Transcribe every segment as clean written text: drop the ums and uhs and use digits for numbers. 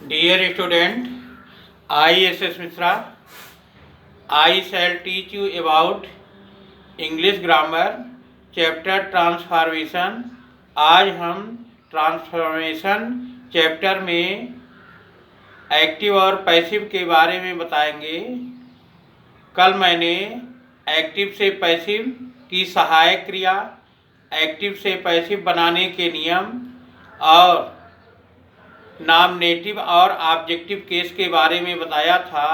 Dear student, I S.S. Mishra, I shall teach you about English grammar chapter transformation। आज हम transformation chapter में active और passive के बारे में बताएंगे। कल मैंने एक्टिव से पैसिव की सहायक क्रिया, एक्टिव से पैसिव बनाने के नियम और नॉमिनेटिव और ऑब्जेक्टिव केस के बारे में बताया था।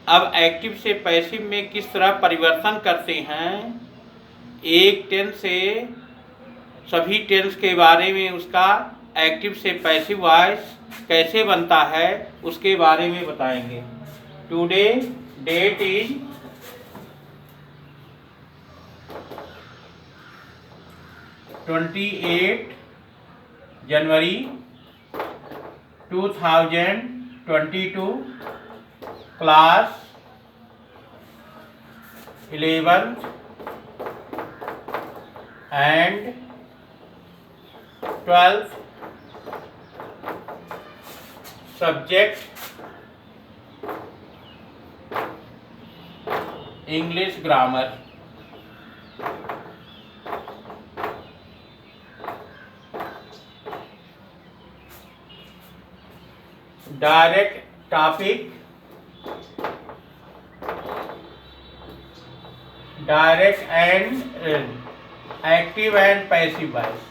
अब एक्टिव से पैसिव में किस तरह परिवर्तन करते हैं, एक टेंस से सभी टेंस के बारे में, उसका एक्टिव से पैसिव वॉइस कैसे बनता है उसके बारे में बताएंगे। Today date is 28 January 2022, class 11th and 12th, subject English grammar। Direct topic, direct and active and passive voice.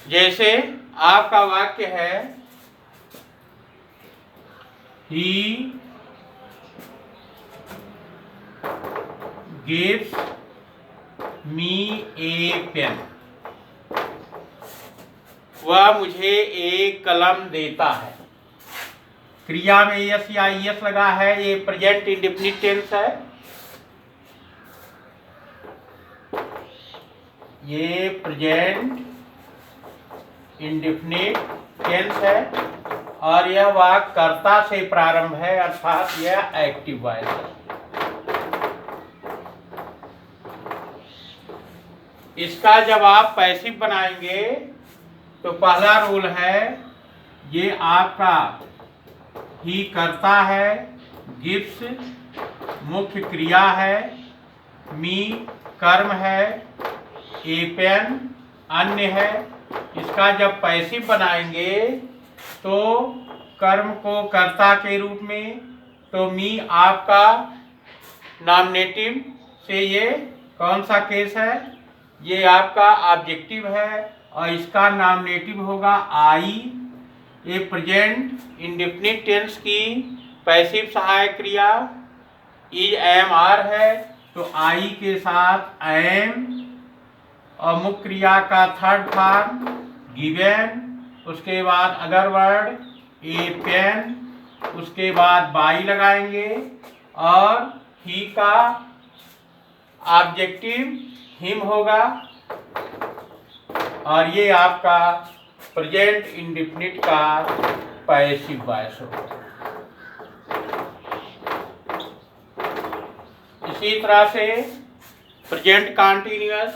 जैसे आपका वाक्य है, ही gives me a pen, वह मुझे एक कलम देता है। क्रिया में यस या यस लगा है, ये प्रेजेंट इंडेफिनिट टेंस है। ये प्रेजेंट इंडेफिनिट टेंस है और यह वाक्य कर्ता से प्रारंभ है, अर्थात यह एक्टिव वॉइस है। इसका जब आप पैसिव बनाएंगे तो पहला रूल है, ये आपका ही कर्ता है, गिव्स मुख्य क्रिया है, मी कर्म है, ए पेन अन्य है। इसका जब पैसिव बनाएंगे तो कर्म को कर्ता के रूप में, तो मी आपका नॉमिनेटिव से ये कौन सा केस है, ये आपका ऑब्जेक्टिव है और इसका नॉमिनेटिव होगा आई। ये प्रेजेंट इंडेफिनिट टेंस की पैसिव सहायक क्रिया इज एम आर है, तो आई के साथ एम और मुख्य क्रिया का थर्ड फॉर्म गिवन, उसके बाद अगर वर्ड ए पेन, उसके बाद बाई लगाएंगे और ही का ऑब्जेक्टिव हिम होगा और ये आपका प्रेजेंट इंडेफिनिट का पैसिव वॉइस होगा। इसी तरह से प्रेजेंट कॉन्टिन्यूअस,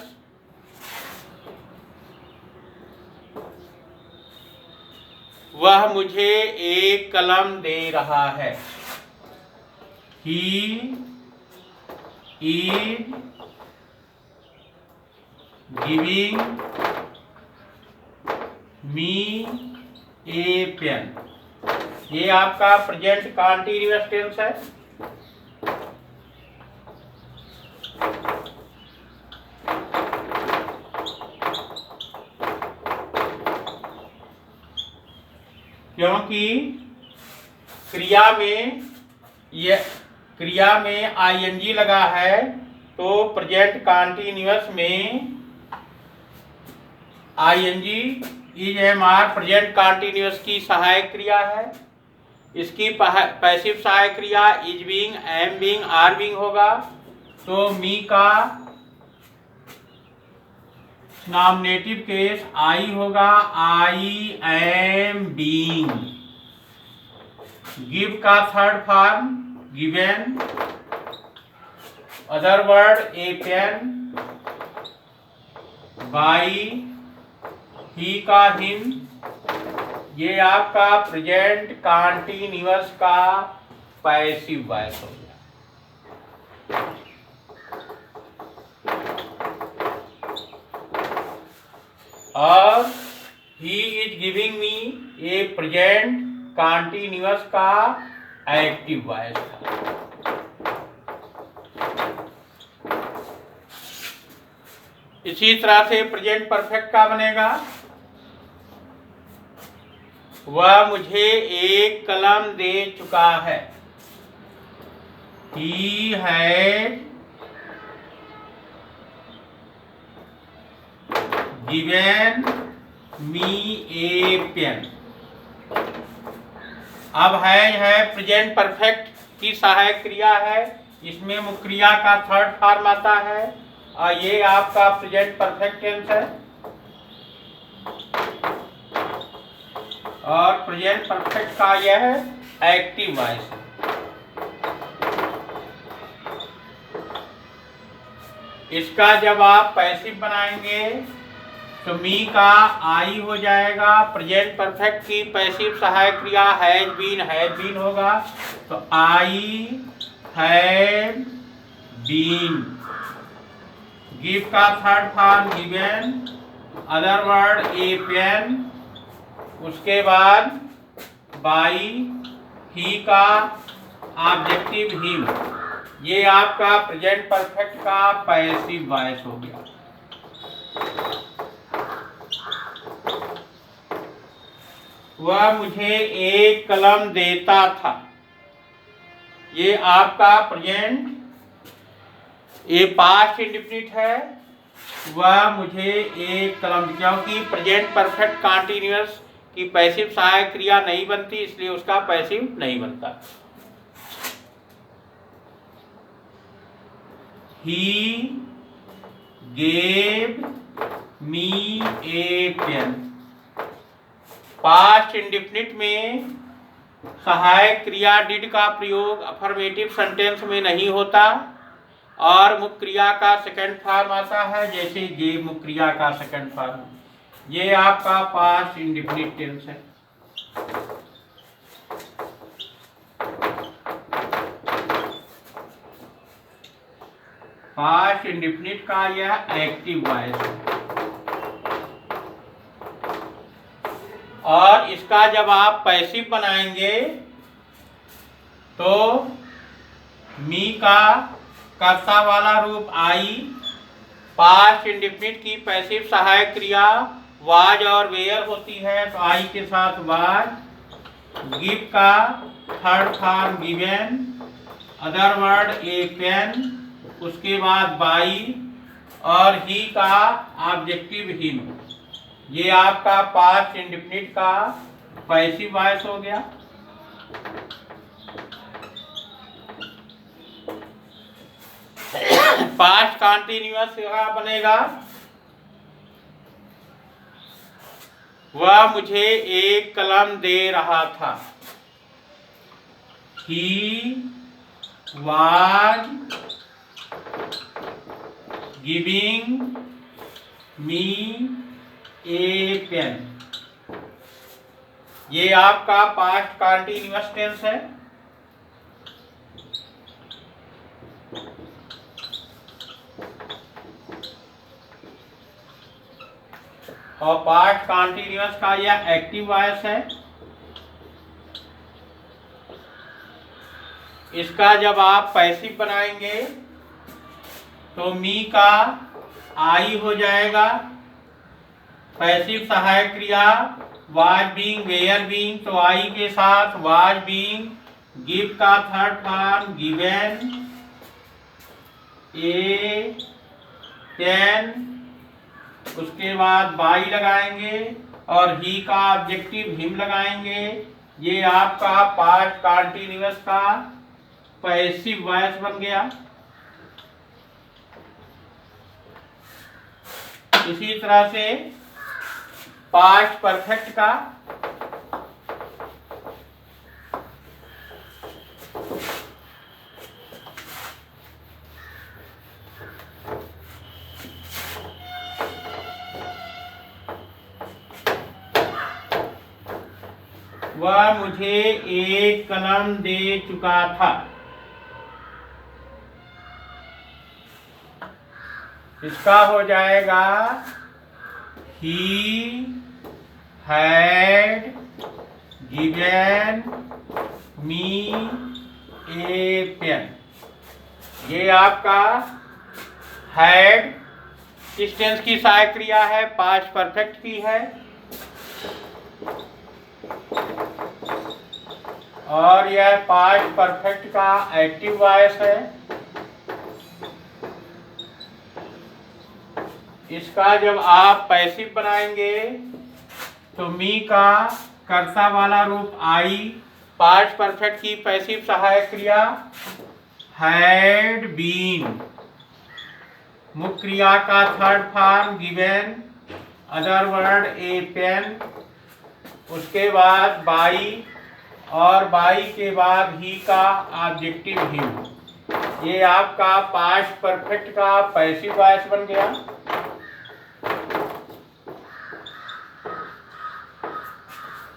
वह मुझे एक कलम दे रहा है। He is giving me a pen, ये आपका प्रेजेंट कॉन्टिन्यूअस टेंस है। क्योंकि क्रिया में आईएनजी लगा है, तो प्रेजेंट कॉन्टिन्यूअस में ING is am are present continuous की सहायक क्रिया है। इसकी पैसिव सहायक क्रिया is being, am being, are being होगा, तो मी का नॉमिनेटिव केस आई होगा, आई एम बीइंग। गिव का third form given, other word a pen, by, he का हिम, ये आपका प्रेजेंट कॉन्टिन्यूअस का पैसिव वॉइस हो गया। और he is giving me a present continuous का एक्टिव वॉइस था। इसी तरह से प्रेजेंट परफेक्ट का बनेगा, वह मुझे एक कलम दे चुका है। He had given me a pen। अब है प्रेजेंट परफेक्ट की सहायक क्रिया है, इसमें मुख्य क्रिया का थर्ड फॉर्म आता है और ये आपका प्रेजेंट परफेक्ट टेंस है। और प्रेजेंट परफेक्ट का यह एक्टिव वॉइस है। इसका जब आप पैसिव बनाएंगे तो मी का आई हो जाएगा। प्रेजेंट परफेक्ट की पैसिव सहायक क्रिया हैज बीन होगा, तो आई हैव बीन। गिव का third form given, other word a pen, उसके बाद बाई, ही का ऑब्जेक्टिव हिम, ये आपका प्रेजेंट परफेक्ट का पैसिव वॉइस हो गया। वह मुझे एक कलम देता था, ये आपका प्रेजेंट ये पास्ट इंडेफिनिट है। वह मुझे एक कलम, क्योंकि प्रेजेंट परफेक्ट कॉन्टिन्यूअस की पैसिव सहायक क्रिया नहीं बनती, इसलिए उसका पैसिव नहीं बनता। He gave me a pen। Past indefinite में सहायक क्रिया डिड का प्रयोग अफर्मेटिव सेंटेंस में नहीं होता और मुख्य क्रिया का सेकंड फॉर्म आता है, जैसे गेव मुख्य क्रिया का सेकंड फॉर्म। ये आपका पास्ट इंडेफिनिट टेंस है। पास्ट इंडेफिनिट का यह एक्टिव वॉइस है। और इसका जब आप पैसिव बनाएंगे तो मी का कर्ता वाला रूप आई, पास्ट इंडेफिनिट की पैसिव सहायक क्रिया वाज और वेयर होती है, तो आई के साथ वाज, गिव का third form given, other word a pen, उसके बाद बाई और ही का ऑब्जेक्टिव हिम, ये आपका पास्ट इंडेफिनिट का पैसिव वॉइस हो गया। पास्ट कॉन्टिन्यूअस क्या बनेगा, वह मुझे एक कलम दे रहा था। He was giving me a pen। ये आपका पास्ट कॉन्टिन्यूअस टेंस है। और पास्ट कॉन्टिन्यूअस का यह एक्टिव वॉइस है। इसका जब आप पैसिव बनाएंगे तो मी का आई हो जाएगा, पैसिव सहायक क्रिया वाज बीइंग, वेयर बीइंग, तो आई के साथ वाज बीइंग, गिव का थर्ड फॉर्म गिवन, ए पेन, उसके बाद बाई लगाएंगे और ही का ऑब्जेक्टिव हिम लगाएंगे। ये आपका पास्ट कॉन्टिन्यूअस का पैसिव वॉइस बन गया। इसी तरह से पास्ट परफेक्ट का वह मुझे एक कलम दे चुका था। इसका हो जाएगा He had given me a pen। ये आपका had किस टेंस की सहायक क्रिया है? पास्ट परफेक्ट की है। और यह पास्ट परफेक्ट का एक्टिव वॉइस है। इसका जब आप पैसिव बनाएंगे तो मी का कर्ता वाला रूप आई, पास्ट परफेक्ट की पैसिव सहायक क्रिया हैड बीन, मुख्य क्रिया का third form given, other word a pen, उसके बाद बाई, और बाई के बाद ही का ऑब्जेक्टिव हिम। ये आपका पास्ट परफेक्ट का पैसिव वॉइस बन गया।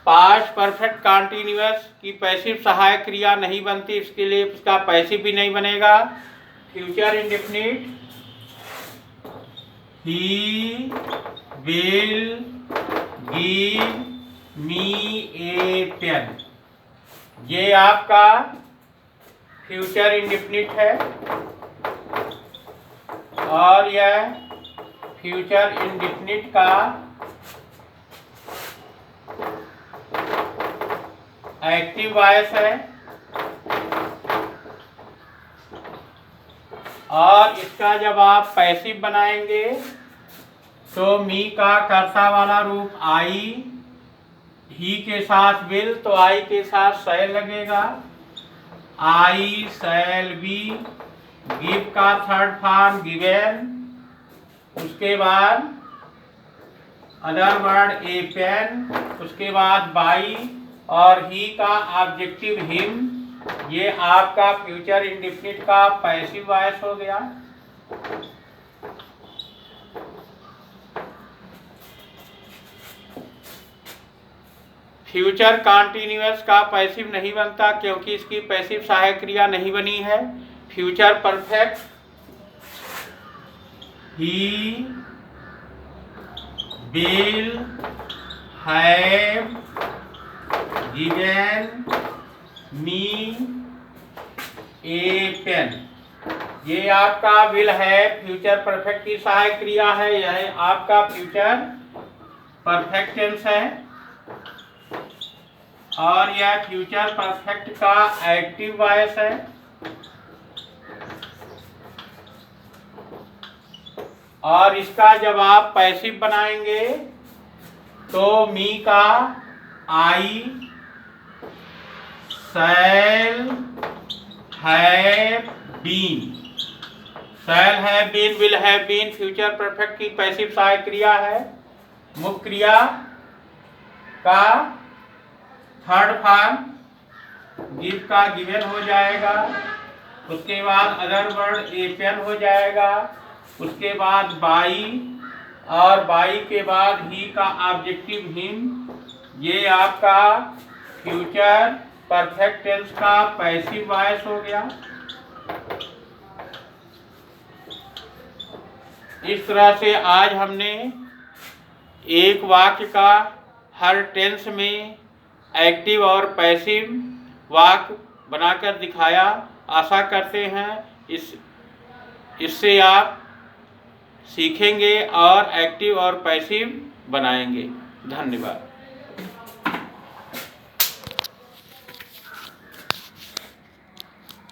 पास्ट परफेक्ट कॉन्टिन्यूअस की पैसिव सहायक क्रिया नहीं बनती, इसके लिए इसका पैसिव भी नहीं बनेगा। Future indefinite he will give me a pen, ये आपका फ्यूचर इंडेफिनिट है। और यह फ्यूचर इंडेफिनिट का एक्टिव वॉइस है। और इसका जब आप पैसिव बनाएंगे तो मी का कर्ता वाला रूप आई, ही के साथ विल, तो आई के साथ शैल लगेगा, आई शैल बी, गिव का थर्ड फॉर्म गिवन, उसके बाद अदर वर्ड ए पेन, उसके बाद बाई, और ही का ऑब्जेक्टिव हिम। ये आपका फ्यूचर इंडेफिनिट का पैसिव वॉइस हो गया। फ्यूचर कॉन्टिन्यूअस का पैसिव नहीं बनता क्योंकि इसकी पैसिव सहायक क्रिया नहीं बनी है। Future perfect he will have given me a pen, ये आपका विल है फ्यूचर परफेक्ट की सहायक क्रिया है। यह आपका फ्यूचर परफेक्ट टेंस है। और यह फ्यूचर परफेक्ट का एक्टिव वॉइस है। और इसका जब आप पैसिव बनाएंगे तो मी का I shall have been, shall have been, will have been future perfect की पैसिव सहायक क्रिया है। मुख्य क्रिया का थर्ड फॉर्म गिव का गिवन हो जाएगा, उसके बाद अदर वर्ड ए पेन हो जाएगा, उसके बाद बाई, और बाई के बाद ही का ऑब्जेक्टिव हिम। ये आपका फ्यूचर परफेक्ट टेंस का पैसिव वॉइस हो गया। इस तरह से आज हमने एक वाक्य का हर टेंस में एक्टिव और पैसिव वाक्य बनाकर दिखाया। आशा करते हैं इससे आप सीखेंगे और एक्टिव और पैसिव बनाएंगे। धन्यवाद।